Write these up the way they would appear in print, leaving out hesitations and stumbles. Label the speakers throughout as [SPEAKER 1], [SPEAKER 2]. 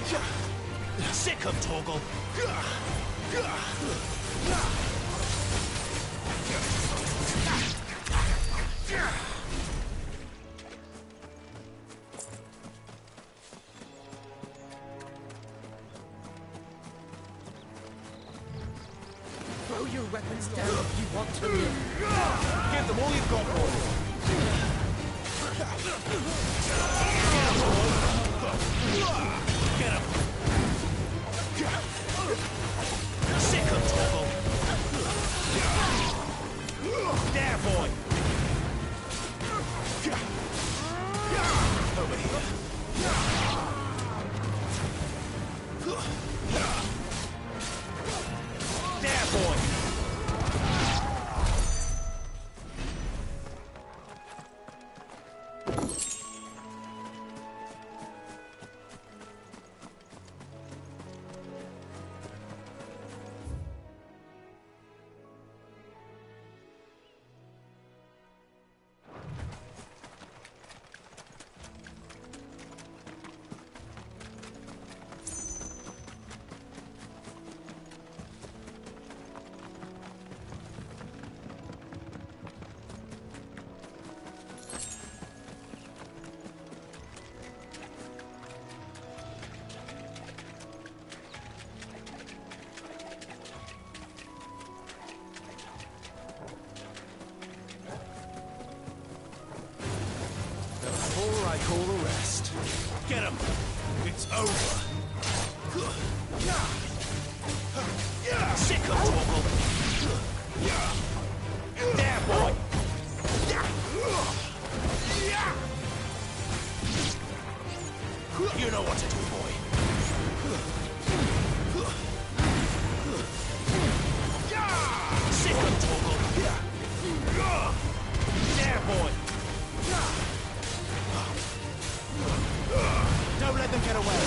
[SPEAKER 1] Sick of Torgal.
[SPEAKER 2] Throw your weapons down if you want to live.
[SPEAKER 1] Give them all you've got, boy. Get him. Sick of Torgal. There, boy. Over here. There, boy. Before I call the rest. Get him! It's over! Sick of Torgal! There, boy! You know what to do, boy. Sick of Torgal! There, boy! Don't let them get away!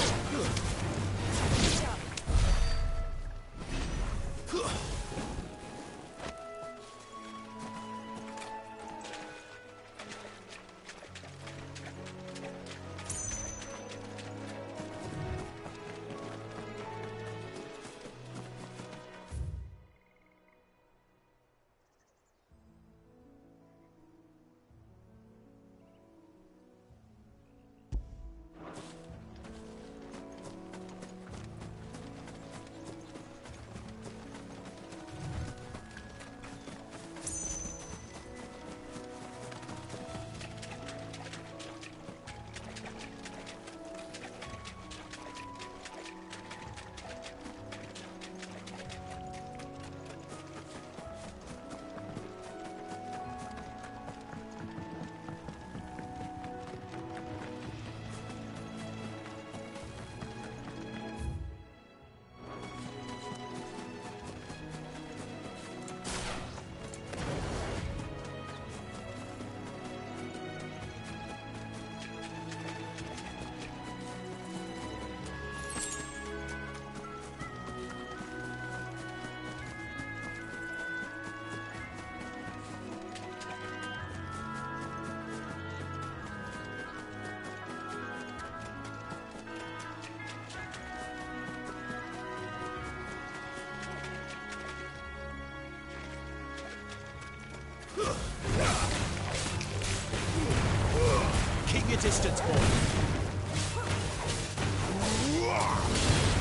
[SPEAKER 1] Keep your distance, boy.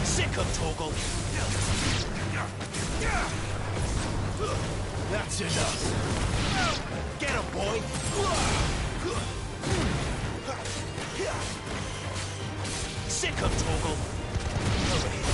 [SPEAKER 1] Sick of Torgal. That's enough. Get him, boy. Sick of Torgal. Over here.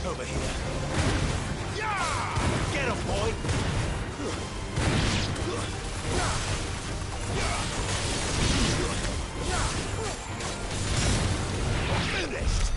[SPEAKER 1] Over here. Get him, boy! Finished!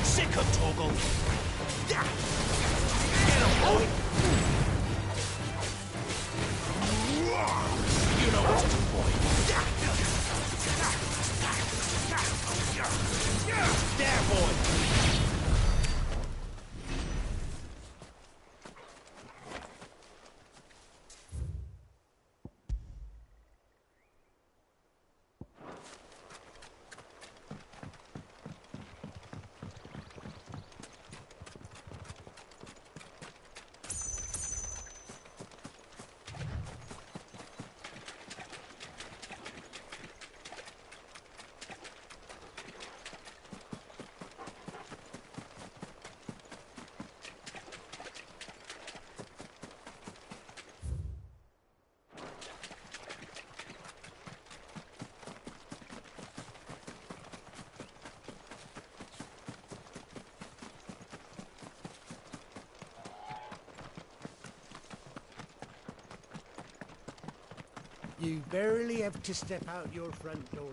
[SPEAKER 1] Sick of Torgal! Get him, boy! You know what to do, boy! There, boy!
[SPEAKER 3] You barely have to step out your front door.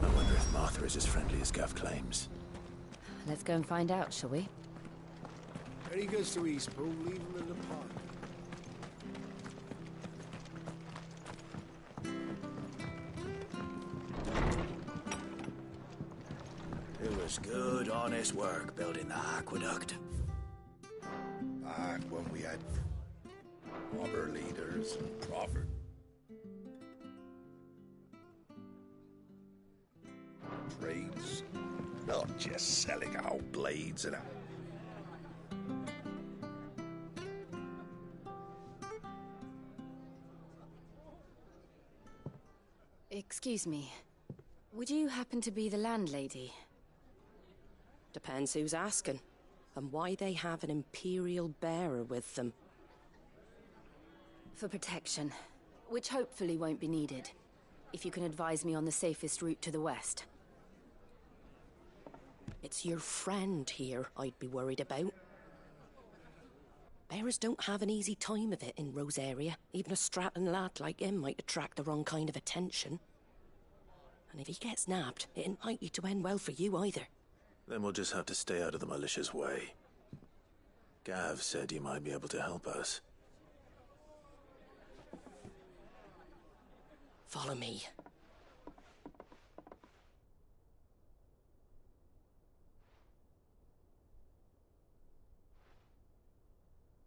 [SPEAKER 1] I wonder if Martha is as friendly as Gav claims.
[SPEAKER 4] Let's go and find out, shall we?
[SPEAKER 3] Ready goes to Eastpool, leave him in the park.
[SPEAKER 5] It was good, honest work building the aqueduct.
[SPEAKER 6] Back when we had robber leaders and profit. Trades, not just selling out blades and
[SPEAKER 4] Excuse me. Would you happen to be the landlady?
[SPEAKER 2] Depends who's asking, and why they have an Imperial bearer with them.
[SPEAKER 4] For protection, which hopefully won't be needed. If you can advise me on the safest route to the west.
[SPEAKER 2] It's your friend here I'd be worried about. Bearers don't have an easy time of it in Rosaria. Even a Stratton lad like him might attract the wrong kind of attention. And if he gets nabbed, it ain't likely to end well for you either.
[SPEAKER 1] Then we'll just have to stay out of the malicious way. Gav said you might be able to help us.
[SPEAKER 2] Follow me.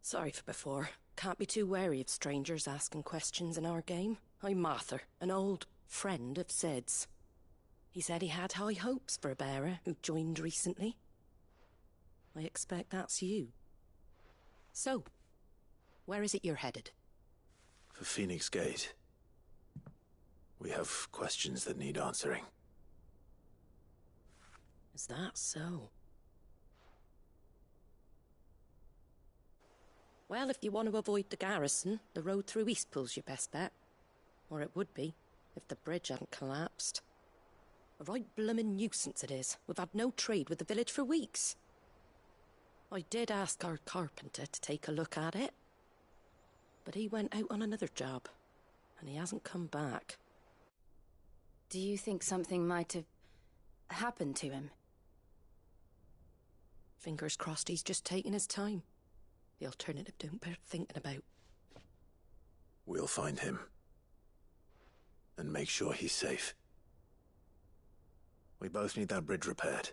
[SPEAKER 2] Sorry for before. Can't be too wary of strangers asking questions in our game. I'm Martha, an old friend of Sid's. He said he had high hopes for a bearer who joined recently. I expect that's you. So, where is it you're headed?
[SPEAKER 1] For Phoenix Gate. We have questions that need answering.
[SPEAKER 2] Is that so? Well, if you want to avoid the garrison, the road through Eastpool's your best bet. Or it would be, if the bridge hadn't collapsed. A right bloomin' nuisance it is. We've had no trade with the village for weeks. I did ask our carpenter to take a look at it. But he went out on another job, and he hasn't come back.
[SPEAKER 4] Do you think something might have happened to him?
[SPEAKER 2] Fingers crossed he's just taking his time. The alternative don't bear thinking about.
[SPEAKER 1] We'll find him. And make sure he's safe. We both need that bridge repaired.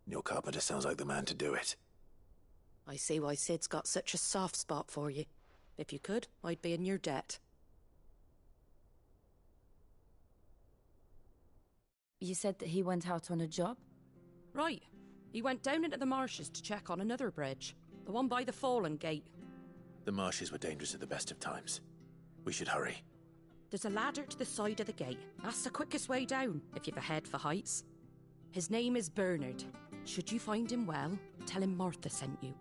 [SPEAKER 1] Your carpenter sounds like the man to do it.
[SPEAKER 2] I see why Sid's got such a soft spot for you. If you could, I'd be in your debt.
[SPEAKER 4] You said that he went out on a job?
[SPEAKER 2] Right. He went down into the marshes to check on another bridge. The one by the Fallen Gate.
[SPEAKER 1] The marshes were dangerous at the best of times. We should hurry.
[SPEAKER 2] There's a ladder to the side of the gate. That's the quickest way down, if you've a head for heights. His name is Bernard. Should you find him well, tell him Martha sent you,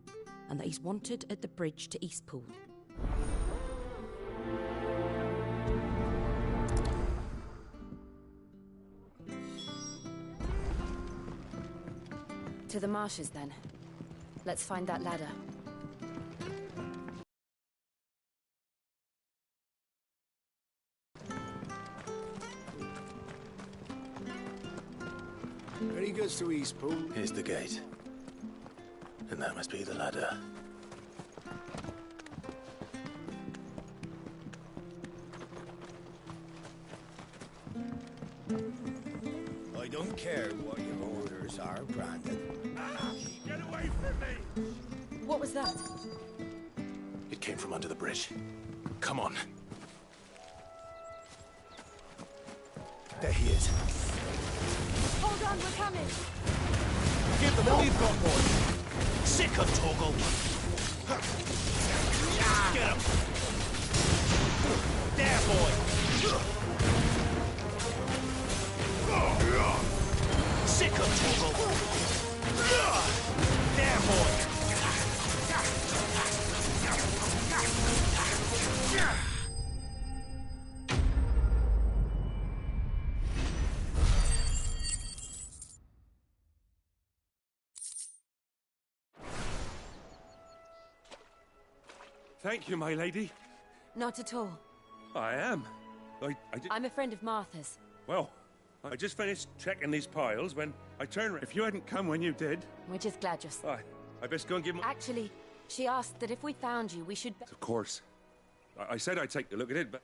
[SPEAKER 2] and that he's wanted at the bridge to Eastpool.
[SPEAKER 4] To the marshes, then. Let's find that ladder.
[SPEAKER 3] When he goes to Eastpool,
[SPEAKER 1] Here's the gate. And that must be the ladder.
[SPEAKER 5] I don't care what your orders are, Brandon.
[SPEAKER 6] Get away from me!
[SPEAKER 4] What was that?
[SPEAKER 1] It came from under the bridge. Come on. There he is.
[SPEAKER 4] Hold on, we're coming!
[SPEAKER 5] Give them all you've got, boy. Sick of Torgal. Get him. There, boy. Sick of Torgal. There, boy.
[SPEAKER 7] Thank you, my lady.
[SPEAKER 4] Not at all.
[SPEAKER 7] I am.
[SPEAKER 4] I'm a friend of Martha's.
[SPEAKER 7] Well, I just finished checking these piles when I turned. If you hadn't come when you did,
[SPEAKER 4] We're just glad you're...
[SPEAKER 7] I best go and give him.
[SPEAKER 4] Actually, she asked that if we found you, we should...
[SPEAKER 7] Of course. I said I'd take a look at it, but.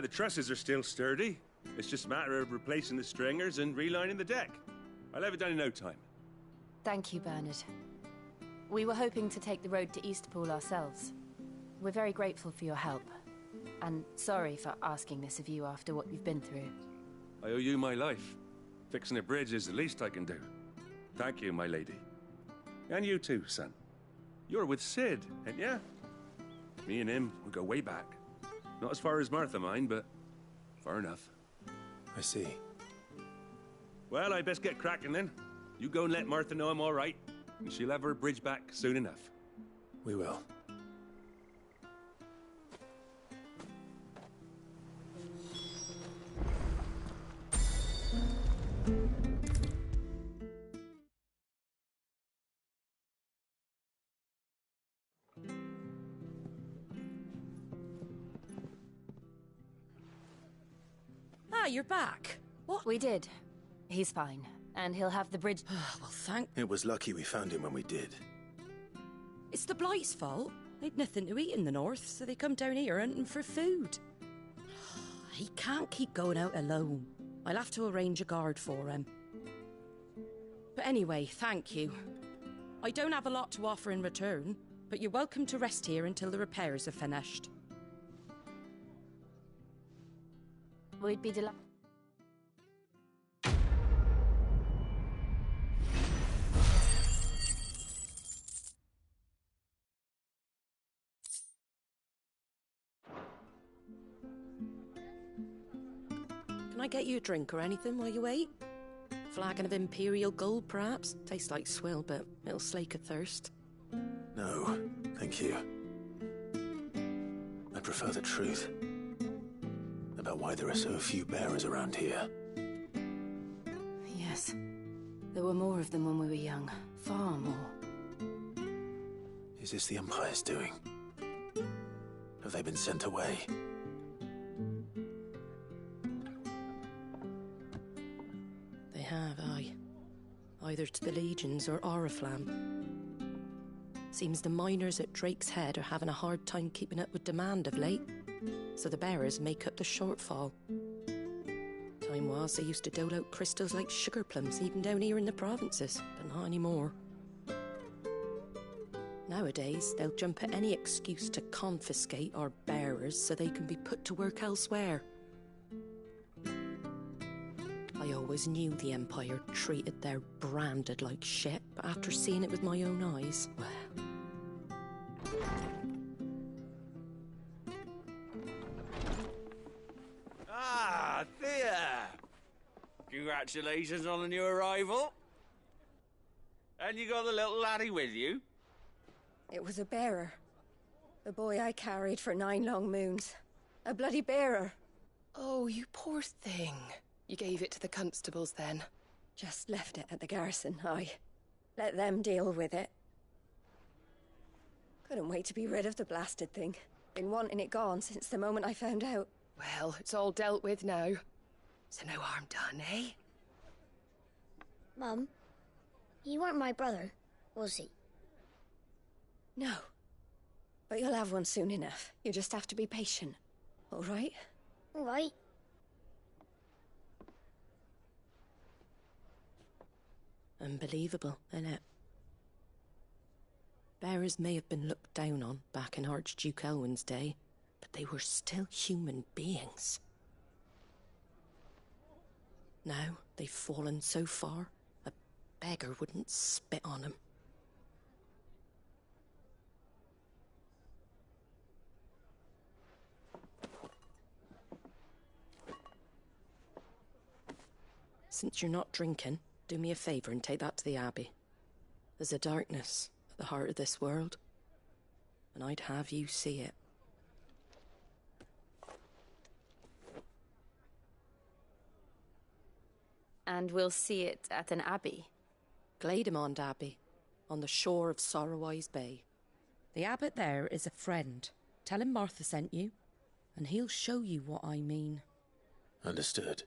[SPEAKER 7] The trusses are still sturdy. It's just a matter of replacing the stringers and relining the deck. I'll have it done in no time.
[SPEAKER 4] Thank you, Bernard. We were hoping to take the road to Eastpool ourselves. We're very grateful for your help. And sorry for asking this of you after what you've been through.
[SPEAKER 7] I owe you my life. Fixing a bridge is the least I can do. Thank you, my lady. And you too, son. You're with Sid, ain't ya? Me and him, we go way back. Not as far as Martha, mind, but far enough.
[SPEAKER 1] I see.
[SPEAKER 7] Well, I best get cracking then. You go and let Martha know I'm all right, and she'll have her bridge back soon enough.
[SPEAKER 1] We will.
[SPEAKER 2] Ah, you're back. What?
[SPEAKER 4] We did. He's fine. And he'll have the bridge...
[SPEAKER 2] Well, thank...
[SPEAKER 1] It was lucky we found him when we did.
[SPEAKER 2] It's the Blight's fault. They'd nothing to eat in the north, so they come down here hunting for food. He can't keep going out alone. I'll have to arrange a guard for him. But anyway, thank you. I don't have a lot to offer in return, but you're welcome to rest here until the repairs are finished.
[SPEAKER 4] We'd be delighted...
[SPEAKER 2] Can I get you a drink or anything while you wait? Flagon of Imperial Gold, perhaps? Tastes like swill, but it'll slake a thirst.
[SPEAKER 1] No, thank you. I prefer the truth. About why there are so few bearers around here.
[SPEAKER 4] Yes. There were more of them when we were young. Far more.
[SPEAKER 1] Is this the Empire's doing? Have they been sent away?
[SPEAKER 2] They have, aye. Either to the Legions or Oriflamme. Seems the miners at Drake's Head are having a hard time keeping up with demand of late, so the bearers make up the shortfall. Time was, they used to dole out crystals like sugar plums even down here in the provinces, but not anymore. Nowadays, they'll jump at any excuse to confiscate our bearers so they can be put to work elsewhere. I always knew the Empire treated their branded like shit, but after seeing it with my own eyes, well...
[SPEAKER 5] Ah, Thea! Congratulations on the new arrival. And you got the little laddie with you?
[SPEAKER 8] It was a bearer. The boy I carried for 9 long moons. A bloody bearer.
[SPEAKER 9] Oh, you poor thing. You gave it to the constables then?
[SPEAKER 8] Just left it at the garrison, I let them deal with it. Couldn't wait to be rid of the blasted thing. Been wanting it gone since the moment I found out.
[SPEAKER 9] Well, it's all dealt with now. So no harm done, eh?
[SPEAKER 10] Mum, he weren't my brother, was he?
[SPEAKER 8] No. But you'll have one soon enough. You just have to be patient. All right?
[SPEAKER 10] All right.
[SPEAKER 2] Unbelievable, innit? Bearers may have been looked down on back in Archduke Elwin's day, but they were still human beings. Now they've fallen so far, a beggar wouldn't spit on them. Since you're not drinking, do me a favour and take that to the Abbey. There's a darkness at the heart of this world, and I'd have you see it.
[SPEAKER 4] And we'll see it at an abbey?
[SPEAKER 2] Glademond Abbey, on the shore of Sorrowwise Bay. The abbot there is a friend. Tell him Martha sent you, and he'll show you what I mean.
[SPEAKER 1] Understood.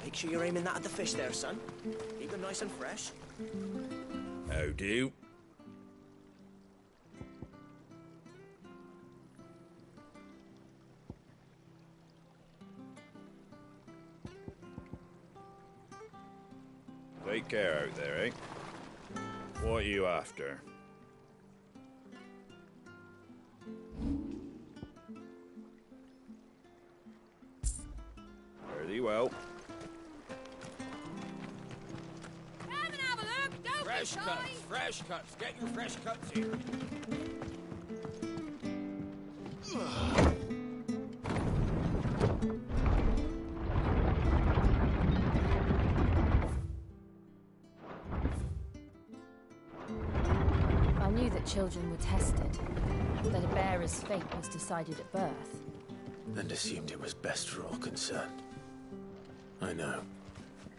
[SPEAKER 11] Make sure you're aiming that at the fish there, son. Keep them nice and fresh.
[SPEAKER 6] How do? Take care out there, eh? What are you after? Very well.
[SPEAKER 11] Fresh cuts. Get your fresh cuts here.
[SPEAKER 4] I knew that children were tested, that a bearer's fate was decided at birth.
[SPEAKER 1] And assumed it was best for all concerned. I know.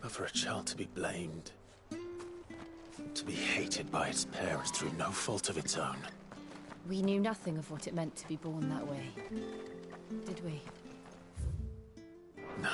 [SPEAKER 1] But for a child to be blamed, to be hated by its parents through no fault of its own.
[SPEAKER 4] We knew nothing of what it meant to be born that way, did we?
[SPEAKER 1] No.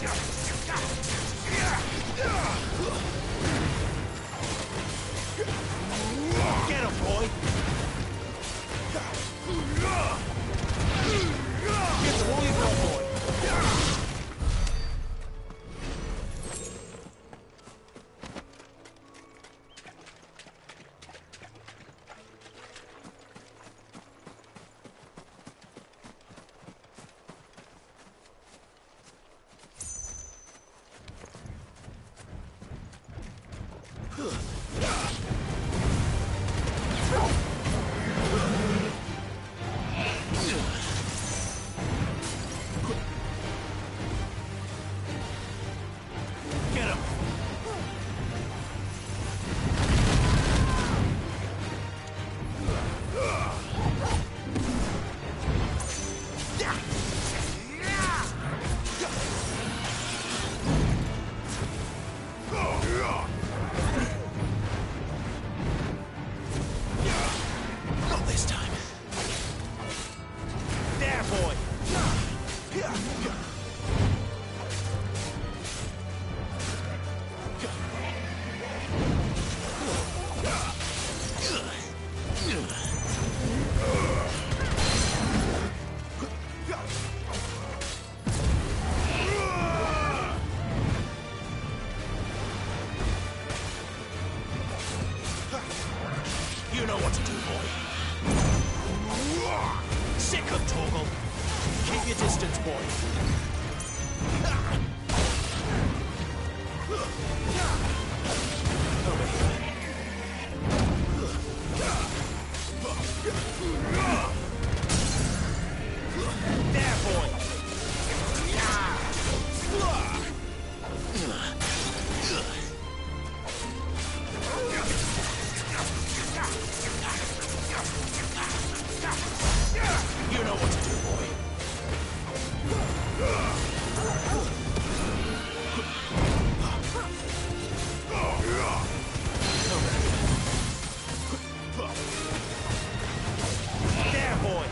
[SPEAKER 11] Get him, boy! Get the woolly boy! Get him! Not this time. There, boy! You know what to do, boy. Sick of Torgal. Keep your distance, boy. Over here. There, boy. You know what to do, boy. There, boy.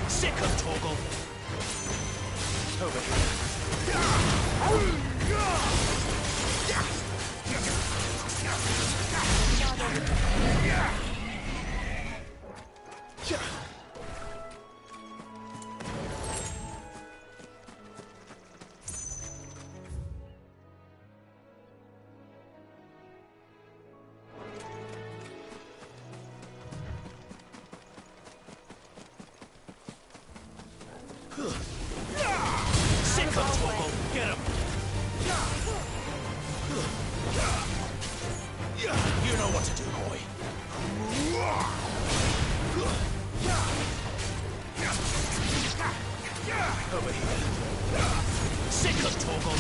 [SPEAKER 11] Sick of Torgal. Over here. Sick of Torgal. Get him. You know what to do, boy. Over here. Sick of Torgal.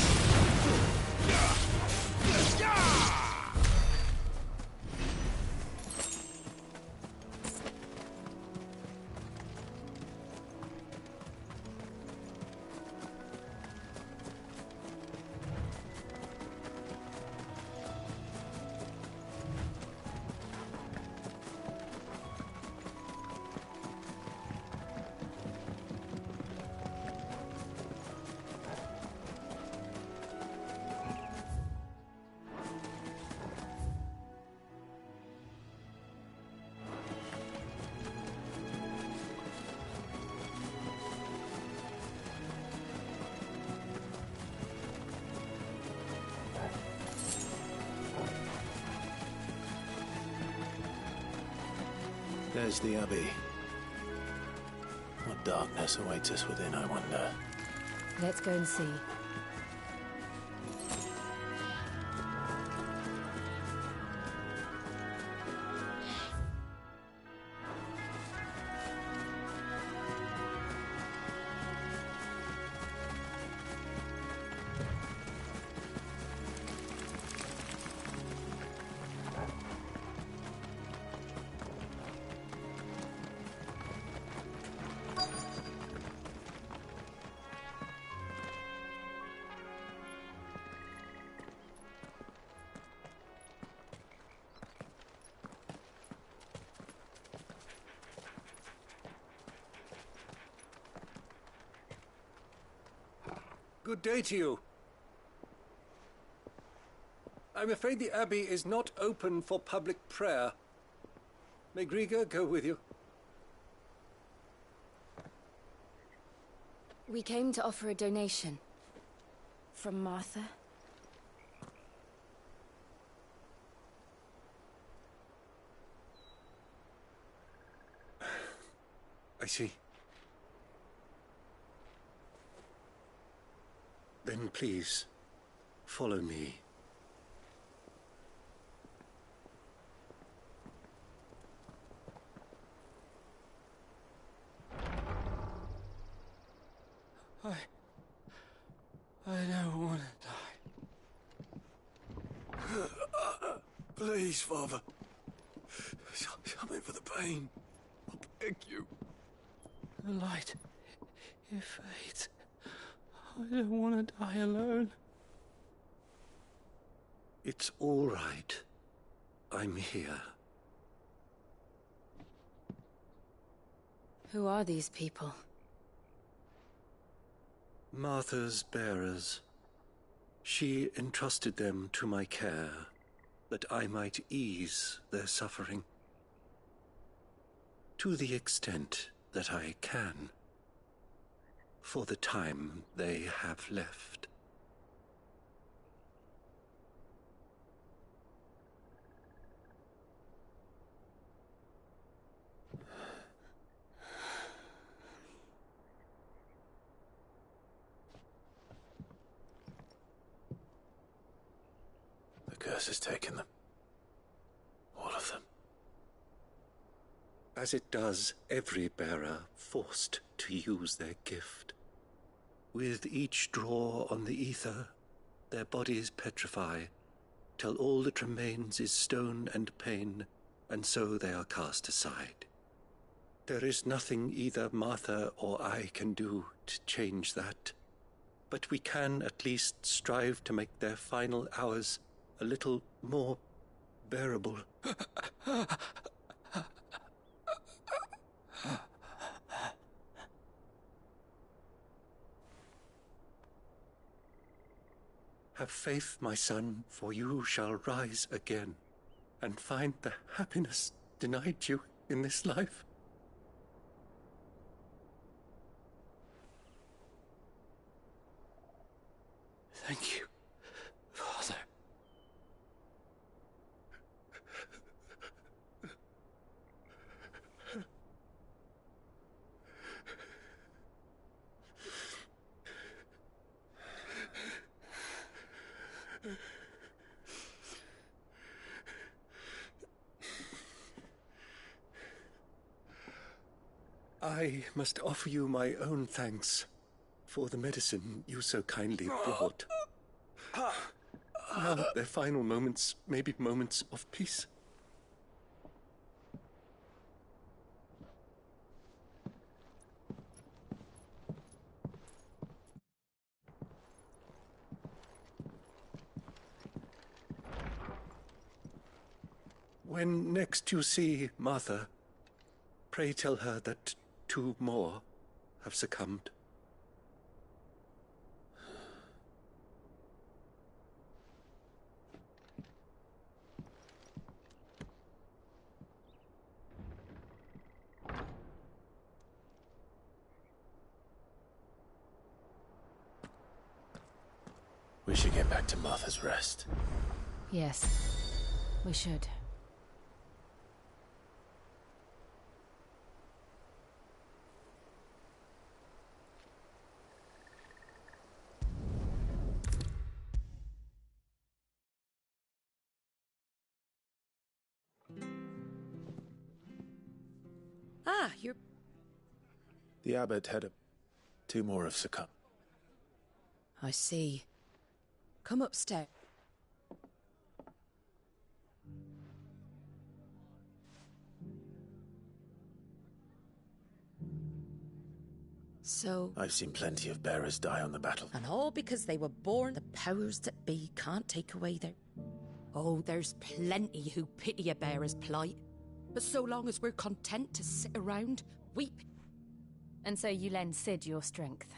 [SPEAKER 1] There's the Abbey. What darkness awaits us within, I wonder.
[SPEAKER 4] Let's go and see.
[SPEAKER 12] Good day to you. I'm afraid the Abbey is not open for public prayer. May Grieger go with you?
[SPEAKER 4] We came to offer a donation. From Martha.
[SPEAKER 12] I see. Then please, follow me.
[SPEAKER 13] I don't want to die.
[SPEAKER 6] Please, Father. Something for the pain. I beg you.
[SPEAKER 13] The light, it fades. I don't want to die alone.
[SPEAKER 12] It's all right. I'm here.
[SPEAKER 4] Who are these people?
[SPEAKER 12] Martha's bearers. She entrusted them to my care, that I might ease their suffering. To the extent that I can, for the time they have left.
[SPEAKER 1] The curse has taken them. All of them.
[SPEAKER 12] As it does every bearer forced to use their gift. With each draw on the ether, their bodies petrify, till all that remains is stone and pain, and so they are cast aside. There is nothing either Martha or I can do to change that, but we can at least strive to make their final hours a little more bearable. Have faith, my son, for you shall rise again, and find the happiness denied you in this life.
[SPEAKER 13] Thank you, Father.
[SPEAKER 12] I must offer you my own thanks for the medicine you so kindly brought. Now their final moments may be moments of peace. When next you see Martha, pray tell her that 2 more have succumbed.
[SPEAKER 1] We should get back to Martha's Rest.
[SPEAKER 4] Yes, we should.
[SPEAKER 2] Ah, you're...
[SPEAKER 1] The abbot had 2 more have succumbed.
[SPEAKER 2] I see. Come upstairs. So...
[SPEAKER 1] I've seen plenty of bearers die on the battle.
[SPEAKER 2] And all because they were born, the powers that be can't take away their... Oh, there's plenty who pity a bearer's plight. But so long as we're content to sit around, weep...
[SPEAKER 4] And so you lend Cid your strength?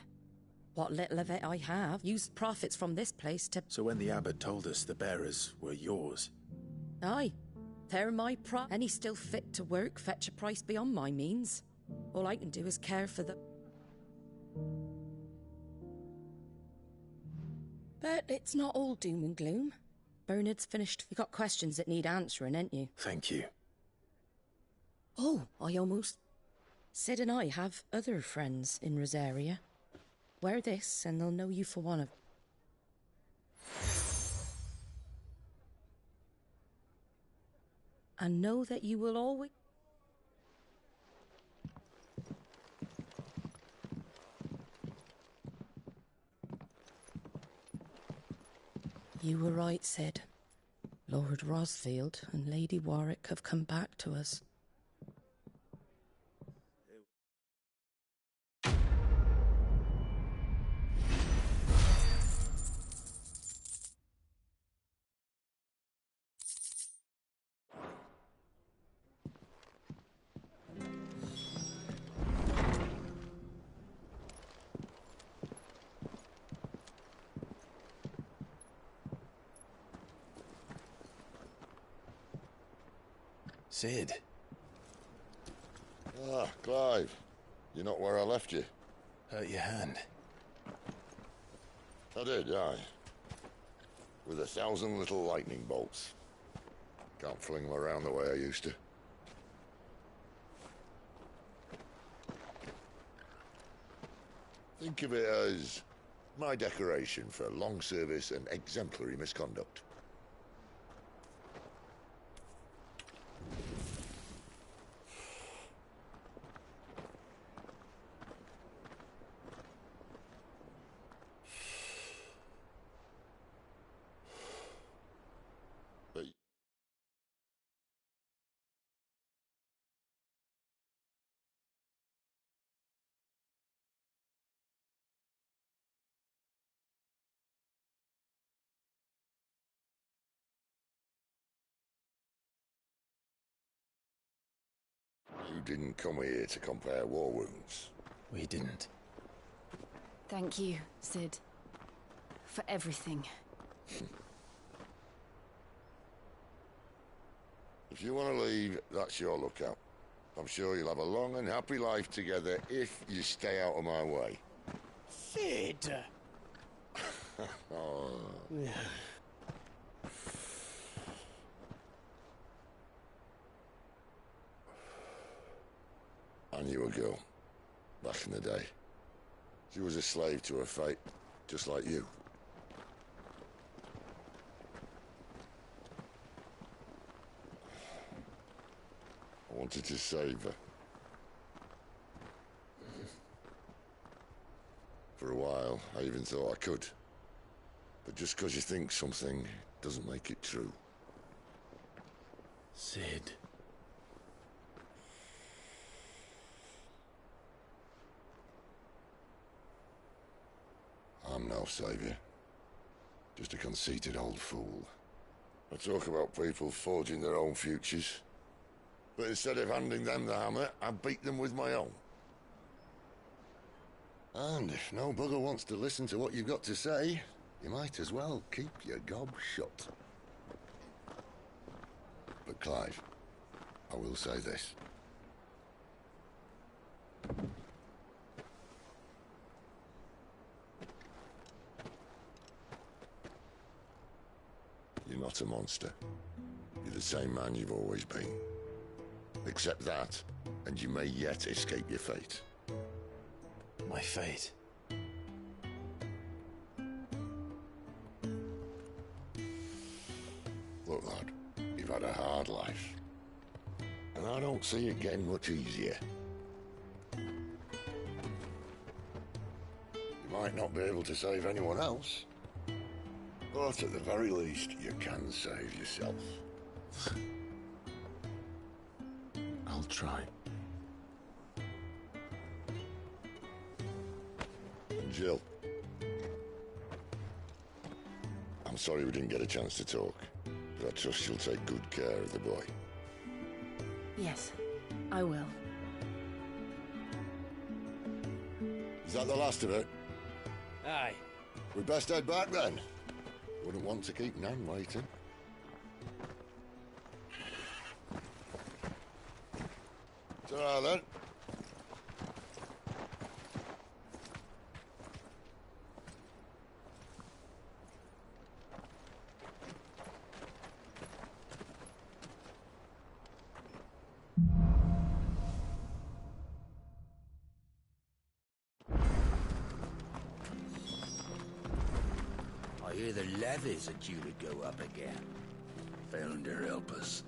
[SPEAKER 2] What little of it I have, used profits from this place to...
[SPEAKER 1] So when the abbot told us the bearers were yours...
[SPEAKER 2] Aye, they're my Any still fit to work fetch a price beyond my means. All I can do is care for the... But it's not all doom and gloom. Bernard's finished. You got questions that need answering, ain't you?
[SPEAKER 1] Thank you.
[SPEAKER 2] Oh, I almost... Sid and I have other friends in Rosaria. Wear this, and they'll know you for one of... And know that you will always... You were right, Sid. Lord Rosfield and Lady Warwick have come back to us.
[SPEAKER 1] Sid.
[SPEAKER 14] Ah, Clive. You're not where I left you.
[SPEAKER 1] Hurt your hand.
[SPEAKER 14] I did, aye. With 1,000 little lightning bolts. Can't fling them around the way I used to. Think of it as my decoration for long service and exemplary misconduct. You didn't come here to compare war wounds.
[SPEAKER 1] We didn't.
[SPEAKER 4] Thank you, Sid. For everything.
[SPEAKER 14] If you want to leave, that's your lookout. I'm sure you'll have a long and happy life together if you stay out of my way.
[SPEAKER 3] Sid!
[SPEAKER 14] Oh. I knew a girl, back in the day. She was a slave to her fate, just like you. I wanted to save her. For a while, I even thought I could. But just because you think something doesn't make it true.
[SPEAKER 1] Sid.
[SPEAKER 14] I'm no savior. Just a conceited old fool. I talk about people forging their own futures. But instead of handing them the hammer, I beat them with my own. And if no bugger wants to listen to what you've got to say, you might as well keep your gob shut. But Clive, I will say this. You're not a monster. You're the same man you've always been. Accept that, and you may yet escape your fate.
[SPEAKER 1] My fate?
[SPEAKER 14] Look, lad, you've had a hard life. And I don't see it getting much easier. You might not be able to save anyone else, but at the very least, you can save yourself.
[SPEAKER 1] I'll try.
[SPEAKER 14] Jill. I'm sorry we didn't get a chance to talk, but I trust you'll take good care of the boy.
[SPEAKER 4] Yes, I will.
[SPEAKER 14] Is that the last of it?
[SPEAKER 3] Aye.
[SPEAKER 14] We best head back then. Wouldn't want to keep Nan waiting. Ta-ra then.
[SPEAKER 5] I hear the levies are due to go up again. Founder help us.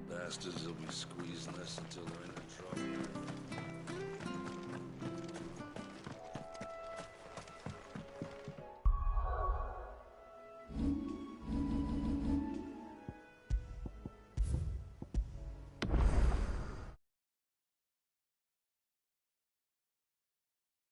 [SPEAKER 5] Bastards will be squeezing us until they're in the trouble.